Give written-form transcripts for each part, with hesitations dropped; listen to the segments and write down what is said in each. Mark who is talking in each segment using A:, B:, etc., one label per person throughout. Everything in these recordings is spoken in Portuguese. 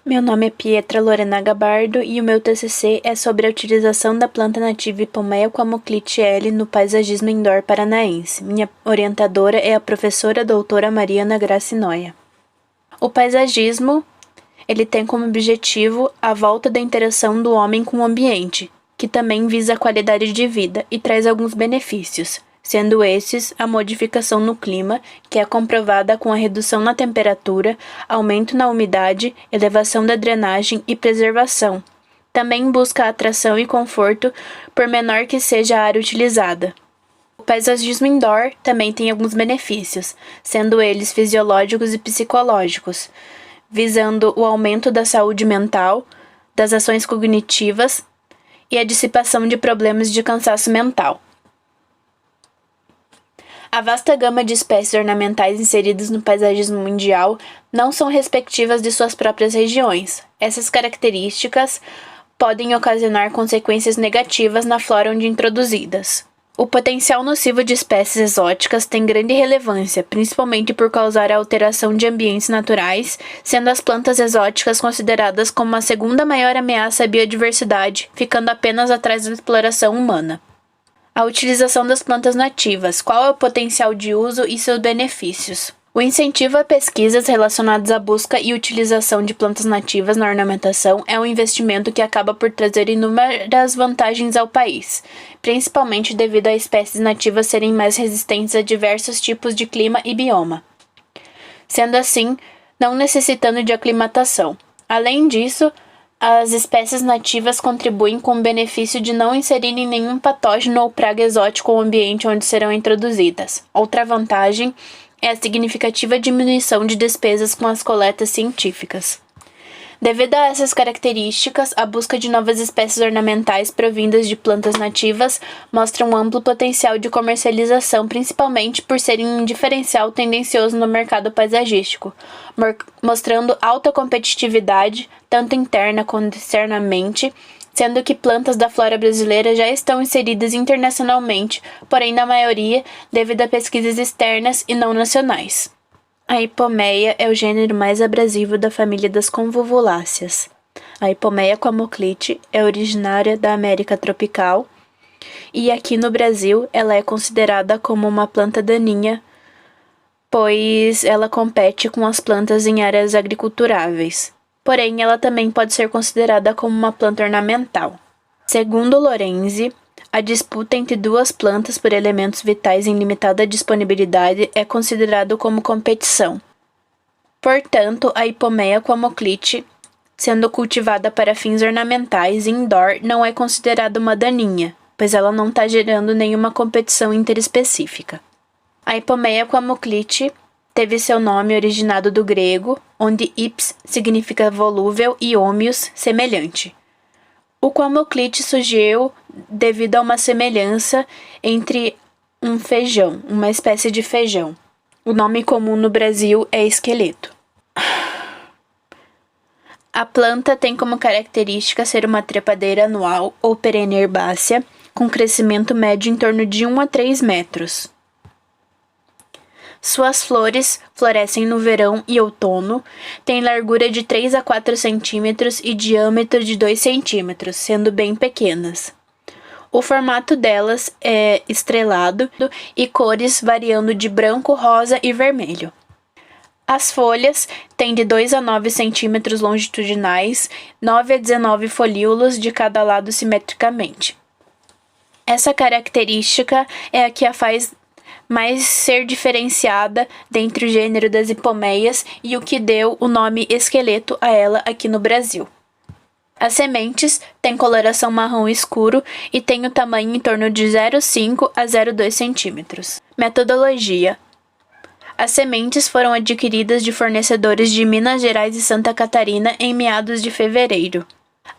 A: Meu nome é Pietra Lorena Gabardo e o meu TCC é sobre a utilização da planta nativa Ipomoea quamoclite L no paisagismo indoor paranaense. Minha orientadora é a professora doutora Mariana Graci Noia. O paisagismo, ele tem como objetivo a volta da interação do homem com o ambiente, que também visa a qualidade de vida e traz alguns benefícios, sendo esses a modificação no clima, que é comprovada com a redução na temperatura, aumento na umidade, elevação da drenagem e preservação. Também busca atração e conforto, por menor que seja a área utilizada. O paisagismo indoor também tem alguns benefícios, sendo eles fisiológicos e psicológicos, visando o aumento da saúde mental, das ações cognitivas e a dissipação de problemas de cansaço mental. A vasta gama de espécies ornamentais inseridas no paisagismo mundial não são respectivas de suas próprias regiões. Essas características podem ocasionar consequências negativas na flora onde introduzidas. O potencial nocivo de espécies exóticas tem grande relevância, principalmente por causar a alteração de ambientes naturais, sendo as plantas exóticas consideradas como a segunda maior ameaça à biodiversidade, ficando apenas atrás da exploração humana. A utilização das plantas nativas. Qual é o potencial de uso e seus benefícios? O incentivo a pesquisas relacionadas à busca e utilização de plantas nativas na ornamentação é um investimento que acaba por trazer inúmeras vantagens ao país, principalmente devido a espécies nativas serem mais resistentes a diversos tipos de clima e bioma, sendo assim, não necessitando de aclimatação. Além disso, as espécies nativas contribuem com o benefício de não inserirem nenhum patógeno ou praga exótica ao ambiente onde serão introduzidas. Outra vantagem é a significativa diminuição de despesas com as coletas científicas. Devido a essas características, a busca de novas espécies ornamentais provindas de plantas nativas mostra um amplo potencial de comercialização, principalmente por serem um diferencial tendencioso no mercado paisagístico, mostrando alta competitividade, tanto interna quanto externamente, sendo que plantas da flora brasileira já estão inseridas internacionalmente, porém na maioria devido a pesquisas externas e não nacionais. A Ipomoea é o gênero mais abrasivo da família das convolvuláceas. A Ipomoea quamoclite é originária da América tropical e aqui no Brasil ela é considerada como uma planta daninha, pois ela compete com as plantas em áreas agriculturáveis. Porém, ela também pode ser considerada como uma planta ornamental. Segundo Lorenzi, a disputa entre duas plantas por elementos vitais em limitada disponibilidade é considerado como competição. Portanto, a Ipomoea quamoclite, sendo cultivada para fins ornamentais e indoor, não é considerada uma daninha, pois ela não está gerando nenhuma competição interespecífica. A Ipomoea quamoclite teve seu nome originado do grego, onde ips significa volúvel e homios, semelhante. O quamoclite surgiu devido a uma semelhança entre um feijão, uma espécie de feijão. O nome comum no Brasil é esqueleto. A planta tem como característica ser uma trepadeira anual ou perene herbácea, com crescimento médio em torno de 1 a 3 metros. Suas flores florescem no verão e outono, têm largura de 3 a 4 centímetros e diâmetro de 2 centímetros, sendo bem pequenas. O formato delas é estrelado e cores variando de branco, rosa e vermelho. As folhas têm de 2 a 9 centímetros longitudinais, 9 a 19 folíolos de cada lado simetricamente. Essa característica é a que a faz mais ser diferenciada dentre o gênero das Ipomeias e o que deu o nome esqueleto a ela aqui no Brasil. As sementes têm coloração marrom escuro e têm o tamanho em torno de 0,5 a 0,2 centímetros. Metodologia. As sementes foram adquiridas de fornecedores de Minas Gerais e Santa Catarina em meados de fevereiro.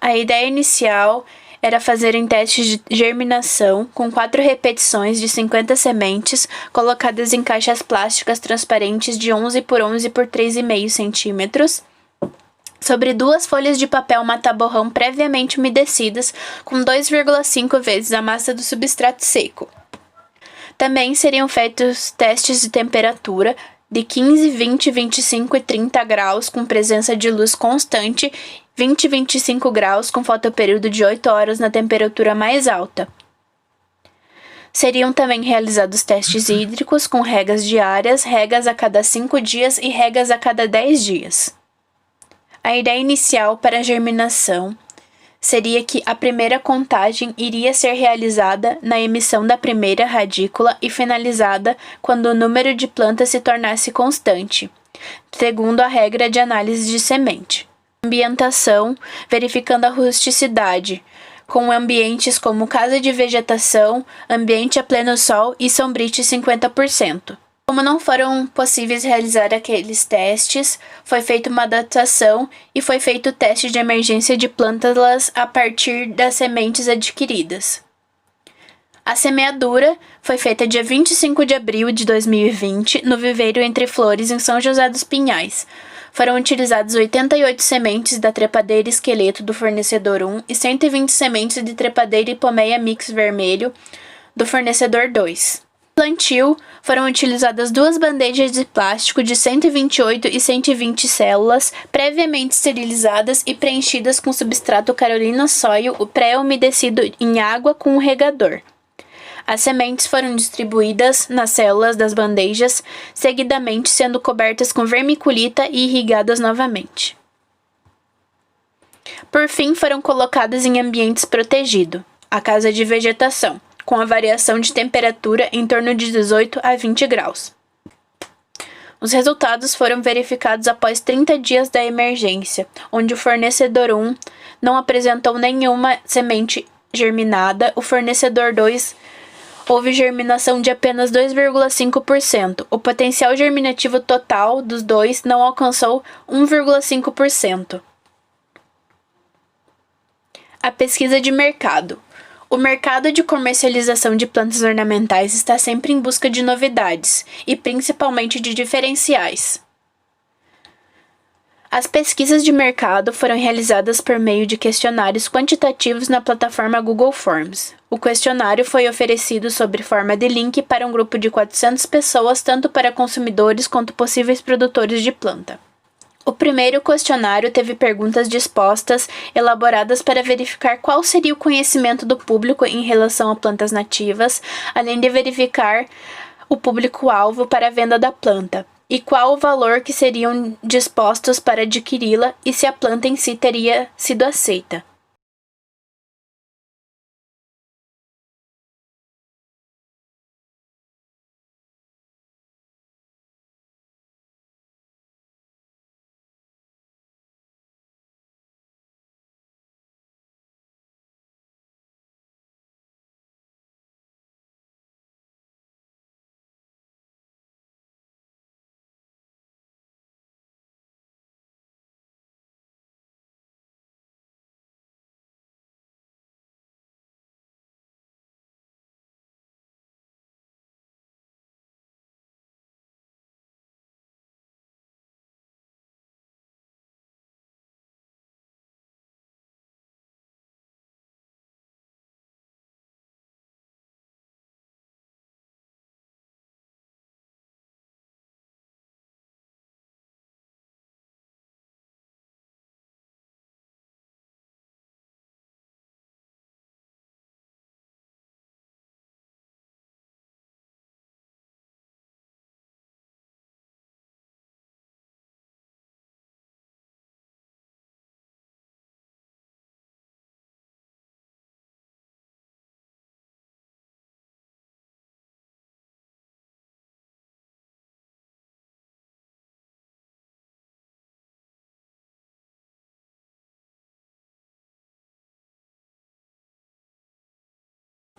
A: A ideia inicial era fazerem testes de germinação com 4 repetições de 50 sementes colocadas em caixas plásticas transparentes de 11 por 11 por 3,5 centímetros, sobre 2 folhas de papel mata-borrão previamente umedecidas com 2,5 vezes a massa do substrato seco. Também seriam feitos testes de temperatura de 15, 20, 25 e 30 graus com presença de luz constante, 20 e 25 graus com fotoperíodo de 8 horas na temperatura mais alta. Seriam também realizados testes hídricos com regas diárias, regas a cada 5 dias e regas a cada 10 dias. A ideia inicial para a germinação seria que a primeira contagem iria ser realizada na emissão da primeira radícula e finalizada quando o número de plantas se tornasse constante, segundo a regra de análise de semente. Ambientação, verificando a rusticidade, com ambientes como casa de vegetação, ambiente a pleno sol e sombrite 50%. Como não foram possíveis realizar aqueles testes, foi feita uma adaptação e foi feito o teste de emergência de plantas a partir das sementes adquiridas. A semeadura foi feita dia 25 de abril de 2020 no viveiro Entre Flores, em São José dos Pinhais. Foram utilizadas 88 sementes da trepadeira esqueleto do fornecedor 1 e 120 sementes de trepadeira hipomeia mix vermelho do fornecedor 2. No plantio, foram utilizadas 2 bandejas de plástico de 128 e 120 células, previamente esterilizadas e preenchidas com substrato Carolina Soil pré-umedecido em água com um regador. As sementes foram distribuídas nas células das bandejas, seguidamente sendo cobertas com vermiculita e irrigadas novamente. Por fim, foram colocadas em ambientes protegidos, a casa de vegetação, com a variação de temperatura em torno de 18 a 20 graus. Os resultados foram verificados após 30 dias da emergência, onde o fornecedor 1 não apresentou nenhuma semente germinada, o fornecedor 2 houve germinação de apenas 2,5%. O potencial germinativo total dos dois não alcançou 1,5%. A pesquisa de mercado. O mercado de comercialização de plantas ornamentais está sempre em busca de novidades, e principalmente de diferenciais. As pesquisas de mercado foram realizadas por meio de questionários quantitativos na plataforma Google Forms. O questionário foi oferecido sob forma de link para um grupo de 400 pessoas, tanto para consumidores quanto possíveis produtores de planta. O primeiro questionário teve perguntas dispostas, elaboradas para verificar qual seria o conhecimento do público em relação a plantas nativas, além de verificar o público-alvo para a venda da planta, e qual o valor que seriam dispostos para adquiri-la e se a planta em si teria sido aceita.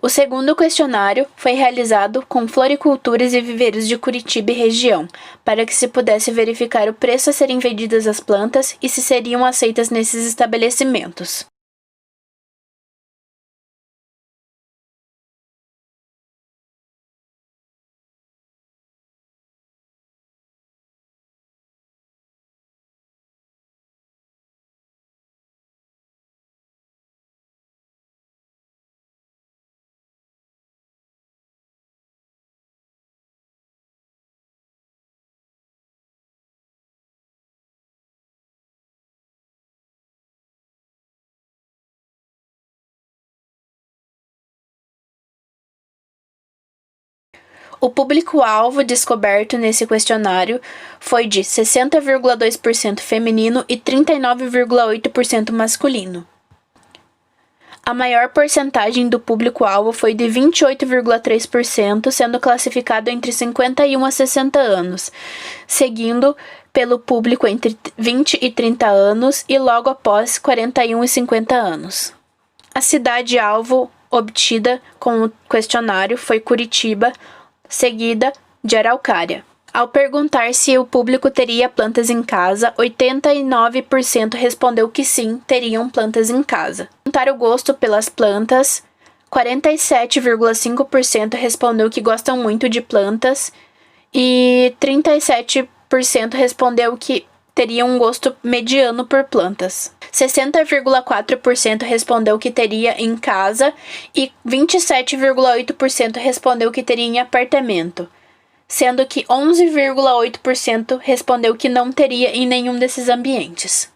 A: O segundo questionário foi realizado com floriculturas e viveiros de Curitiba e região, para que se pudesse verificar o preço a serem vendidas as plantas e se seriam aceitas nesses estabelecimentos. O público-alvo descoberto nesse questionário foi de 60,2% feminino e 39,8% masculino. A maior porcentagem do público-alvo foi de 28,3%, sendo classificado entre 51 a 60 anos, seguindo pelo público entre 20 e 30 anos e logo após 41 e 50 anos. A cidade-alvo obtida com o questionário foi Curitiba, seguida de Araucária. Ao perguntar se o público teria plantas em casa, 89% respondeu que sim, teriam plantas em casa. Perguntar o gosto pelas plantas, 47,5% respondeu que gostam muito de plantas e 37% respondeu que teria um gosto mediano por plantas. 60,4% respondeu que teria em casa e 27,8% respondeu que teria em apartamento, sendo que 11,8% respondeu que não teria em nenhum desses ambientes.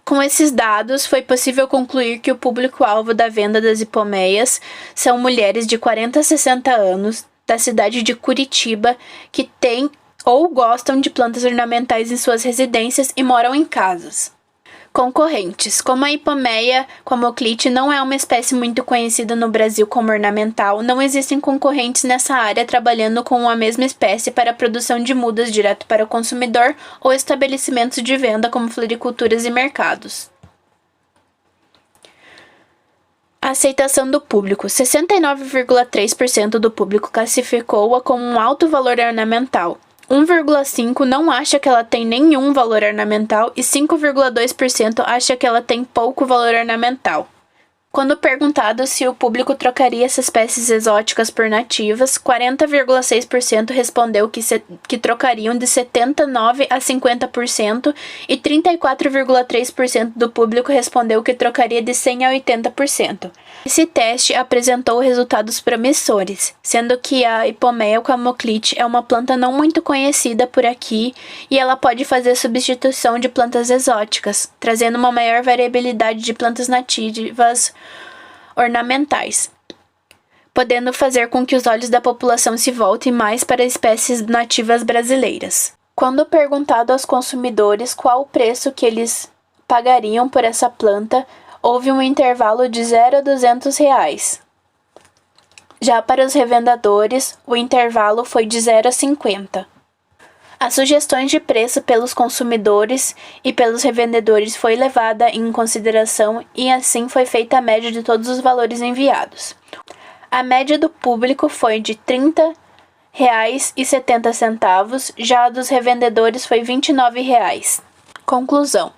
A: Com esses dados, foi possível concluir que o público-alvo da venda das hipomeias são mulheres de 40 a 60 anos, da cidade de Curitiba, que têm ou gostam de plantas ornamentais em suas residências e moram em casas. Concorrentes. Como a hipomeia quamoclite não é uma espécie muito conhecida no Brasil como ornamental, não existem concorrentes nessa área trabalhando com a mesma espécie para a produção de mudas direto para o consumidor ou estabelecimentos de venda como floriculturas e mercados. A aceitação do público. 69,3% do público classificou-a como um alto valor ornamental. 1,5% não acha que ela tem nenhum valor ornamental e 5,2% acha que ela tem pouco valor ornamental. Quando perguntado se o público trocaria essas espécies exóticas por nativas, 40,6% respondeu que trocariam de 79% a 50% e 34,3% do público respondeu que trocaria de 100% a 80%. Esse teste apresentou resultados promissores, sendo que a hipomeia quamoclite é uma planta não muito conhecida por aqui e ela pode fazer substituição de plantas exóticas, trazendo uma maior variabilidade de plantas nativas ornamentais, podendo fazer com que os olhos da população se voltem mais para espécies nativas brasileiras. Quando perguntado aos consumidores qual o preço que eles pagariam por essa planta, houve um intervalo de 0 a R$200. Já para os revendedores, o intervalo foi de 0 a 50. As sugestões de preço pelos consumidores e pelos revendedores foi levada em consideração e assim foi feita a média de todos os valores enviados. A média do público foi de R$ 30,70, já a dos revendedores foi R$ 29,00. Conclusão.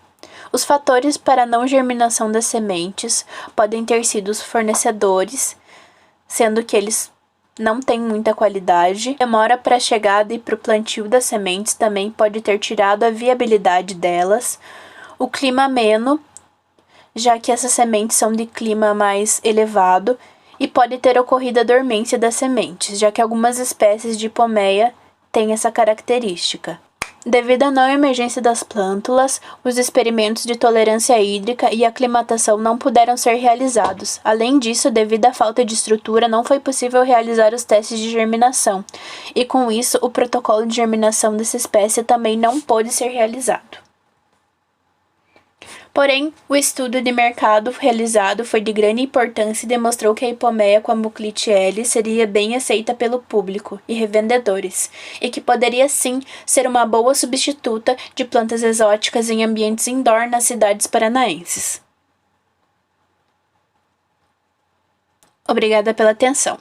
A: Os fatores para a não germinação das sementes podem ter sido os fornecedores, sendo que eles não têm muita qualidade. Demora para a chegada e para o plantio das sementes também pode ter tirado a viabilidade delas. O clima ameno, já que essas sementes são de clima mais elevado, e pode ter ocorrido a dormência das sementes, já que algumas espécies de hipomeia têm essa característica. Devido à não emergência das plântulas, os experimentos de tolerância hídrica e aclimatação não puderam ser realizados. Além disso, devido à falta de estrutura, não foi possível realizar os testes de germinação, e com isso, o protocolo de germinação dessa espécie também não pôde ser realizado. Porém, o estudo de mercado realizado foi de grande importância e demonstrou que a hipomeia quamoclite L seria bem aceita pelo público e revendedores, e que poderia sim ser uma boa substituta de plantas exóticas em ambientes indoor nas cidades paranaenses. Obrigada pela atenção.